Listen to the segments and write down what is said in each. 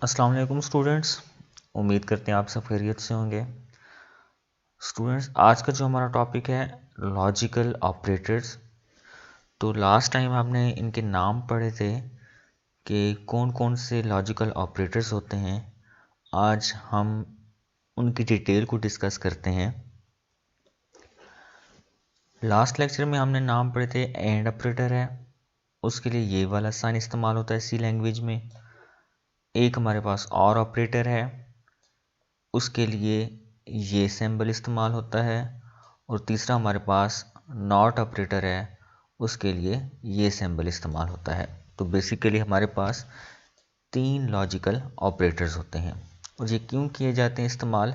अस्सलाम वालेकुम स्टूडेंट्स। उम्मीद करते हैं आप सब खैरियत से होंगे। स्टूडेंट्स, आज का जो हमारा टॉपिक है लॉजिकल ऑपरेटर्स। तो लास्ट टाइम हमने इनके नाम पढ़े थे कि कौन कौन से लॉजिकल ऑपरेटर्स होते हैं। आज हम उनकी डिटेल को डिस्कस करते हैं। लास्ट लेक्चर में हमने नाम पढ़े थे एंड ऑपरेटर है, उसके लिए ये वाला साइन इस्तेमाल होता है सी लैंग्वेज में। एक हमारे पास और ऑपरेटर है, उसके लिए ये सिंबल इस्तेमाल होता है। और तीसरा हमारे पास नॉट ऑपरेटर है, उसके लिए ये सिंबल इस्तेमाल होता है। तो बेसिकली हमारे पास 3 लॉजिकल ऑपरेटर्स होते हैं। और ये क्यों किए जाते हैं इस्तेमाल?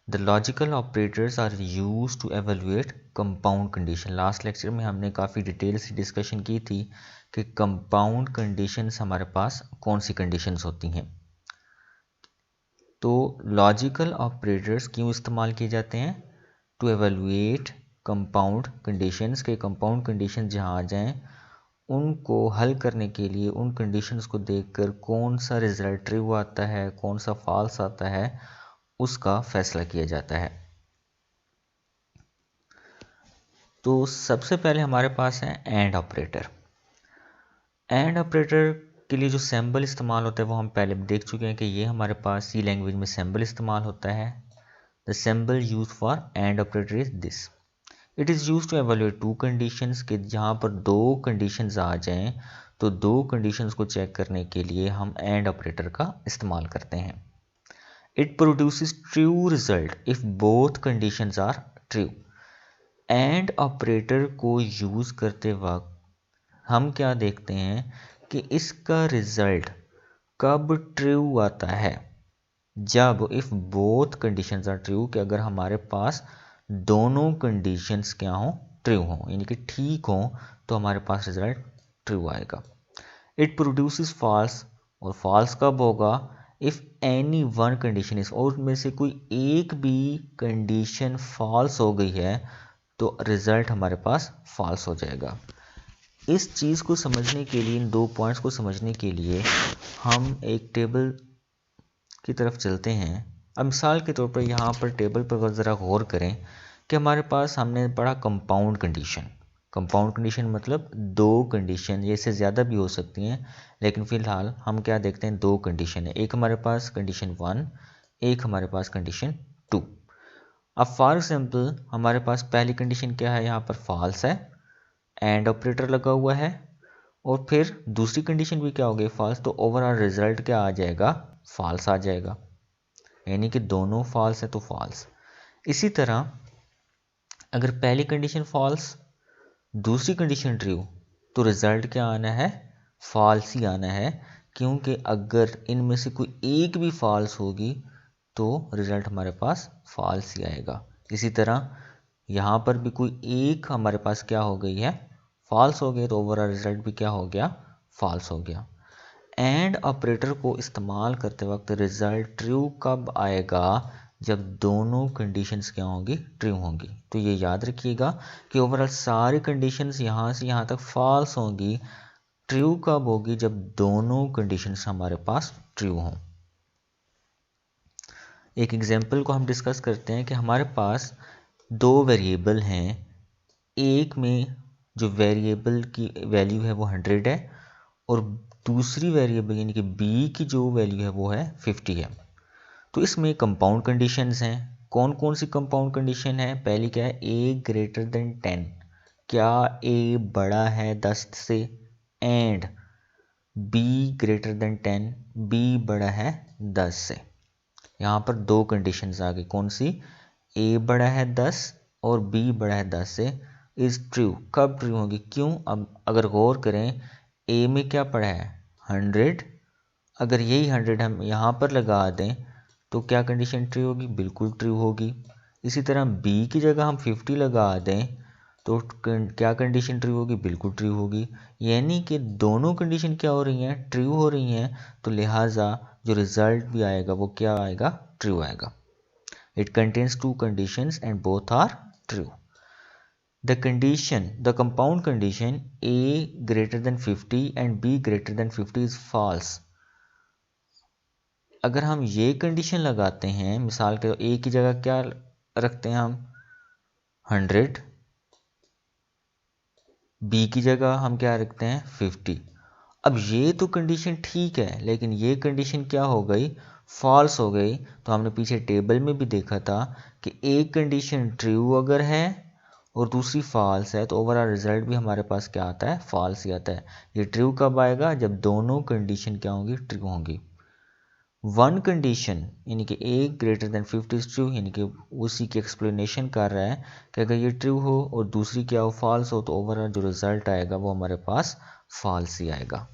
The logical operators are use to evaluate compound condition. Last lecture में हमने काफ़ी डिटेल से डिस्कशन की थी कि कंपाउंड कंडीशंस हमारे पास कौन सी कंडीशंस होती हैं। तो लॉजिकल ऑपरेटर्स क्यों इस्तेमाल किए जाते हैं? टू एवेलुएट कंपाउंड कंडीशंस के कंपाउंड कंडीशन जहाँ आ जाएं उनको हल करने के लिए, उन कंडीशंस को देखकर कौन सा रिजल्ट ट्रू आता है, कौन सा फॉल्स आता है, उसका फैसला किया जाता है। तो सबसे पहले हमारे पास है एंड ऑपरेटर। एंड ऑपरेटर के लिए जो सिंबल इस्तेमाल होता है वो हम पहले देख चुके हैं कि ये हमारे पास सी लैंग्वेज में सिंबल इस्तेमाल होता है। The symbol use for and operator is this. It is use to evaluate two conditions के जहाँ पर दो कंडीशंस आ जाएं तो दो कंडीशंस को चेक करने के लिए हम एंड ऑपरेटर का इस्तेमाल करते हैं। It produces true result if both conditions are true. And operator को यूज़ करते वक्त हम क्या देखते हैं कि इसका रिजल्ट कब ट्रू आता है? जब if both conditions are true, कि अगर हमारे पास दोनों कंडीशंस क्या हों, ट्रू हों, यानी कि ठीक हों, तो हमारे पास रिजल्ट ट्रू आएगा। इट प्रोड्यूसेस फॉल्स, और फॉल्स कब होगा? If any one condition is, और उनमें से कोई एक भी कंडीशन फॉल्स हो गई है तो रिजल्ट हमारे पास फॉल्स हो जाएगा। इस चीज़ को समझने के लिए, इन दो पॉइंट्स को समझने के लिए हम एक टेबल की तरफ चलते हैं। अब मिसाल के तौर पर यहाँ पर टेबल पर ज़रा गौर करें कि हमारे पास हमने पढ़ा कंपाउंड कंडीशन। कंपाउंड कंडीशन मतलब दो कंडीशन, ये इससे ज़्यादा भी हो सकती हैं, लेकिन फ़िलहाल हम क्या देखते हैं, दो कंडीशन है। एक हमारे पास कंडीशन 1, एक हमारे पास कंडीशन 2। अब फॉर एग्जाम्पल हमारे पास पहली कंडीशन क्या है, यहाँ पर फॉल्स है, एंड ऑपरेटर लगा हुआ है, और फिर दूसरी कंडीशन भी क्या हो गई, फॉल्स। तो ओवरऑल रिजल्ट क्या आ जाएगा, फॉल्स आ जाएगा, यानी कि दोनों फॉल्स है तो फॉल्स। इसी तरह अगर पहली कंडीशन फॉल्स, दूसरी कंडीशन ट्रू, तो रिजल्ट क्या आना है, फॉल्स ही आना है, क्योंकि अगर इनमें से कोई एक भी फॉल्स होगी तो रिजल्ट हमारे पास फॉल्स ही आएगा। इसी तरह यहाँ पर भी कोई एक हमारे पास क्या हो गई है, फॉल्स हो गया, तो ओवरऑल रिजल्ट भी क्या हो गया, फॉल्स हो गया। एंड ऑपरेटर को इस्तेमाल करते वक्त रिजल्ट ट्रू कब आएगा, जब दोनों कंडीशंस क्या होंगी, ट्रू होंगी। तो ये याद रखिएगा कि ओवरऑल सारी कंडीशंस यहाँ से यहाँ तक फॉल्स होंगी। ट्रू कब होगी, जब दोनों कंडीशंस हमारे पास ट्रू हों। एक एग्जांपल को हम डिस्कस करते हैं कि हमारे पास दो वेरिएबल हैं। एक में जो वेरिएबल की वैल्यू है वो 100 है, और दूसरी वेरिएबल यानी कि बी की जो वैल्यू है वो है 50 है। तो इसमें कंपाउंड कंडीशंस हैं। कौन कौन सी कंपाउंड कंडीशन है? पहली क्या है, ए ग्रेटर देन 10, क्या ए बड़ा है 10 से, and B greater than 10, B बड़ा है 10 से। यहाँ पर दो कंडीशंस आ गई, कौन सी, ए बड़ा है 10 और बी बड़ा है 10 से, इज़ ट्रू। कब ट्रू होगी, क्यों? अब अगर गौर करें, ए में क्या पड़ा है, 100, अगर यही 100 हम यहाँ पर लगा दें तो क्या कंडीशन ट्रू होगी, बिल्कुल ट्रू होगी। इसी तरह बी की जगह हम 50 लगा दें तो क्या कंडीशन ट्रू होगी, बिल्कुल ट्रू होगी। यानी कि दोनों कंडीशन क्या हो रही हैं, ट्रू हो रही हैं, तो लिहाजा जो रिजल्ट भी आएगा वो क्या आएगा, ट्रू आएगा। It contains two conditions and both are true. The compound condition A greater than 50 and B greater than 50 is false अगर हम ये कंडीशन लगाते हैं, मिसाल के ए की जगह क्या रखते हैं हम 100, बी की जगह हम क्या रखते हैं 50। अब ये तो कंडीशन ठीक है, लेकिन ये कंडीशन क्या हो गई, फॉल्स हो गई। तो हमने पीछे टेबल में भी देखा था कि एक कंडीशन ट्रू अगर है और दूसरी फॉल्स है, तो ओवरऑल रिजल्ट भी हमारे पास क्या आता है, फॉल्स ही आता है। ये ट्रू कब आएगा, जब दोनों कंडीशन क्या होंगी, ट्रू होंगी। वन कंडीशन यानी कि ए ग्रेटर देन 50 इज ट्रू, यानी कि उसी की एक्सप्लेनेशन कर रहा है कि अगर ये ट्रू हो और दूसरी क्या हो, फॉल्स हो, तो ओवरऑल जो रिजल्ट आएगा वो हमारे पास फॉल्स ही आएगा।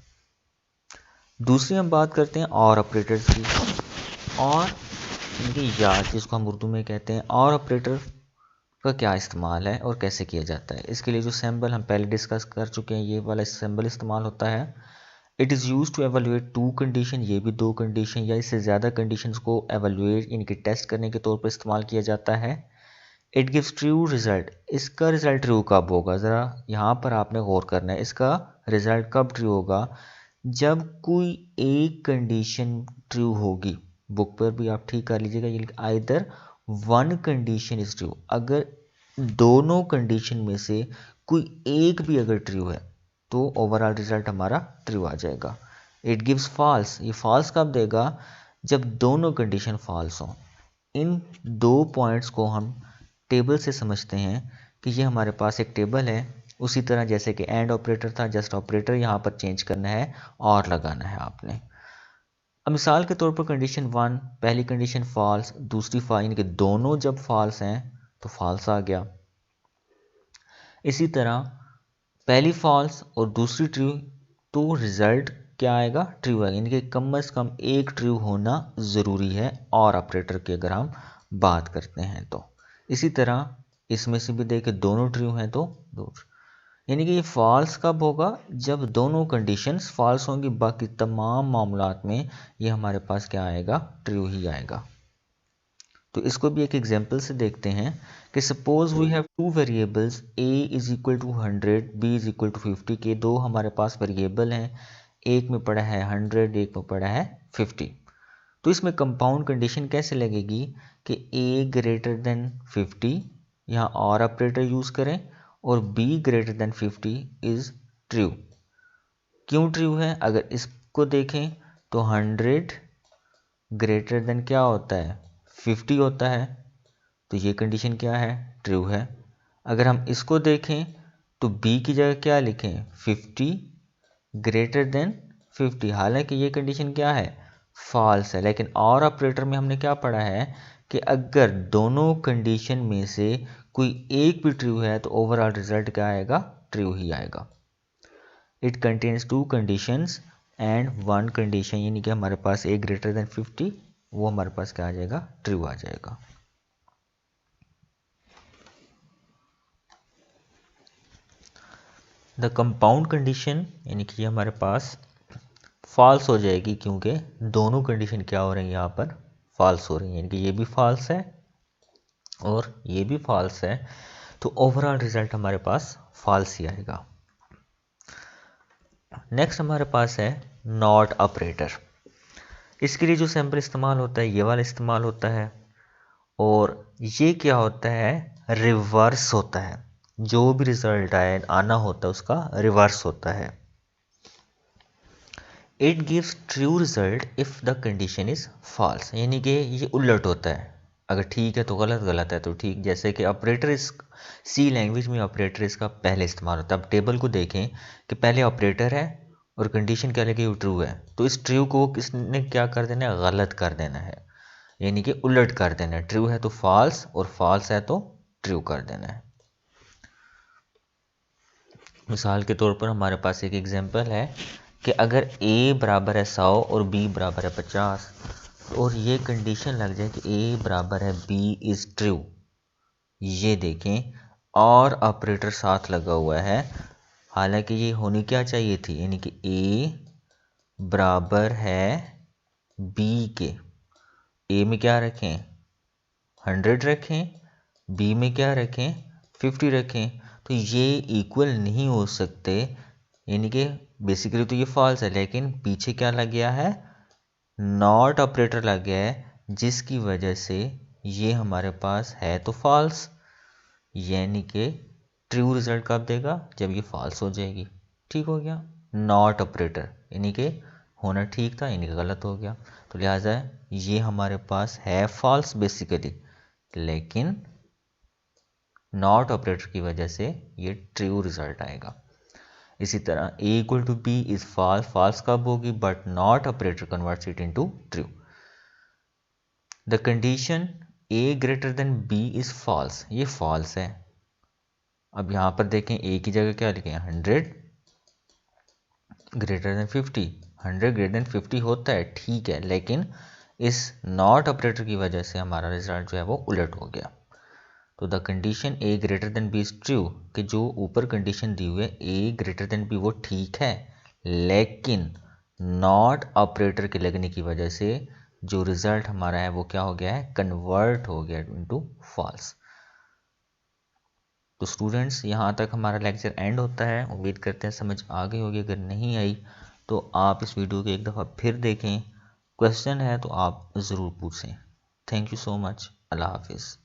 दूसरी हम बात करते हैं और ऑपरेटर्स की। और यानी कि या जिसको हम उर्दू में कहते हैं, और ऑपरेटर का क्या इस्तेमाल है और कैसे किया जाता है। इसके लिए जो सिंबल हम पहले डिस्कस कर चुके हैं, ये वाला सिंबल इस्तेमाल होता है। It is use to evaluate two condition, ये भी दो कंडीशन या इससे ज़्यादा कंडीशंस को एवेलुएट यानी कि टेस्ट करने के तौर पर इस्तेमाल किया जाता है। इट गिव्स ट्रू रिजल्ट, इसका रिजल्ट ट्रू कब होगा, ज़रा यहाँ पर आपने गौर करना है। इसका रिजल्ट कब ट्रू होगा, जब कोई एक कंडीशन ट्रू होगी। बुक पर भी आप ठीक कर लीजिएगा, ये either one condition is true, अगर दोनों कंडीशन में से कोई एक भी अगर ट्रू है तो ओवरऑल रिजल्ट हमारा ट्रू आ जाएगा। इट गिव्स फॉल्स, ये फॉल्स कब देगा, जब दोनों कंडीशन फॉल्स हों। इन दो पॉइंट्स को हम टेबल से समझते हैं कि ये हमारे पास एक टेबल है, उसी तरह जैसे कि एंड ऑपरेटर था, जस्ट ऑपरेटर यहाँ पर चेंज करना है और लगाना है आपने। अब मिसाल के तौर पर कंडीशन 1, पहली कंडीशन फॉल्स, दूसरी फॉल्स, यानी कि दोनों जब फॉल्स हैं तो फॉल्स आ गया। इसी तरह पहली फॉल्स और दूसरी ट्रू, तो रिजल्ट क्या आएगा, ट्रू आएगा, यानी कि कम से कम एक ट्रू होना ज़रूरी है और ऑपरेटर की अगर हम बात करते हैं तो। इसी तरह इसमें से भी देखें दोनों ट्रू हैं तो दो, यानी कि ये फॉल्स कब होगा, जब दोनों कंडीशंस फॉल्स होंगी, बाकी तमाम मामलात में ये हमारे पास क्या आएगा, ट्रू ही आएगा। तो इसको भी एक एग्जांपल से देखते हैं कि suppose we have two variables, a is equal to 100, b is equal to 50 के दो हमारे पास वेरिएबल हैं, एक में पड़ा है 100, एक में पड़ा है 50। तो इसमें कंपाउंड कंडीशन कैसे लगेगी कि a ग्रेटर देन 50, यहाँ और ऑपरेटर यूज़ करें, और b greater than 50 is true. क्यों ट्रू है, अगर इसको देखें तो 100 ग्रेटर देन क्या होता है, 50 होता है, तो ये कंडीशन क्या है, ट्रू है। अगर हम इसको देखें तो b की जगह क्या लिखें, 50 ग्रेटर देन 50, हालांकि ये कंडीशन क्या है, फॉल्स है। लेकिन और ऑपरेटर में हमने क्या पढ़ा है कि अगर दोनों कंडीशन में से कोई एक भी ट्रू है तो ओवरऑल रिजल्ट क्या आएगा, ट्रू ही आएगा। It contains two conditions and one condition, यानी कि हमारे पास a ग्रेटर देन 50, वो हमारे पास क्या आ जाएगा, ट्रू आ जाएगा। द कंपाउंड कंडीशन यानी कि हमारे पास फॉल्स हो जाएगी, क्योंकि दोनों कंडीशन क्या हो रही हैं, यहाँ पर फॉल्स हो रही हैं, यानी कि ये भी फॉल्स है और ये भी फॉल्स है, तो ओवरऑल रिजल्ट हमारे पास फॉल्स ही आएगा। नेक्स्ट हमारे पास है नॉट ऑपरेटर। इसके लिए जो सिंबल इस्तेमाल होता है ये वाला इस्तेमाल होता है, और ये क्या होता है, रिवर्स होता है। जो भी रिजल्ट आना होता है उसका रिवर्स होता है। It gives true result if the condition is false, यानी कि ये उलट होता है, अगर ठीक है तो गलत, गलत है तो ठीक। जैसे कि ऑपरेटर इस सी लैंग्वेज में ऑपरेटर इसका पहले इस्तेमाल होता है। अब टेबल को देखें कि पहले ऑपरेटर है और कंडीशन क्या लगी, वो ट्रू है, तो इस ट्रू को किसने क्या कर देना है, गलत कर देना है, यानी कि उलट कर देना है। ट्रू है तो फॉल्स और फॉल्स है तो ट्रू कर देना है। मिसाल के तौर पर हमारे पास एक एग्जांपल है कि अगर a बराबर है 100 और b बराबर है 50, और ये कंडीशन लग जाए कि a बराबर है b इज़ ट्रू, ये देखें और ऑपरेटर साथ लगा हुआ है, हालांकि ये होनी क्या चाहिए थी, यानी कि a बराबर है b के, a में क्या रखें 100 रखें, b में क्या रखें 50 रखें, तो ये इक्वल नहीं हो सकते, यानी कि बेसिकली तो ये फॉल्स है, लेकिन पीछे क्या लग गया है, नॉट ऑपरेटर लग गया है, जिसकी वजह से ये हमारे पास है तो फॉल्स, यानी कि ट्रू रिजल्ट कब देगा, जब ये फॉल्स हो जाएगी। ठीक हो गया। नॉट ऑपरेटर यानी कि होना ठीक था, यानी कि गलत हो गया, तो लिहाजा ये हमारे पास है फॉल्स बेसिकली, लेकिन नॉट ऑपरेटर की वजह से ये ट्रू रिजल्ट आएगा। इसी तरह a equal to B is false, false कब होगी, but not operator converts it into true. The condition a greater than b is false, ये फॉल्स है। अब यहाँ पर देखें a की जगह क्या लिखें, 100 ग्रेटर देन 50, 100 ग्रेटर देन 50 होता है ठीक है, लेकिन इस नॉट ऑपरेटर की वजह से हमारा रिजल्ट जो है वो उलट हो गया। तो the condition a greater than b is true, कि जो ऊपर कंडीशन दी हुई है a ग्रेटर देन b वो ठीक है, लेकिन नॉट ऑपरेटर के लगने की वजह से जो रिजल्ट हमारा है वो क्या हो गया है, कन्वर्ट हो गया इनटू फॉल्स। तो स्टूडेंट्स यहाँ तक हमारा लेक्चर एंड होता है। उम्मीद करते हैं समझ आ गई होगी। अगर नहीं आई तो आप इस वीडियो को एक दफ़ा फिर देखें, क्वेश्चन है तो आप ज़रूर पूछें। Thank you so much. अल्लाह हाफिज़।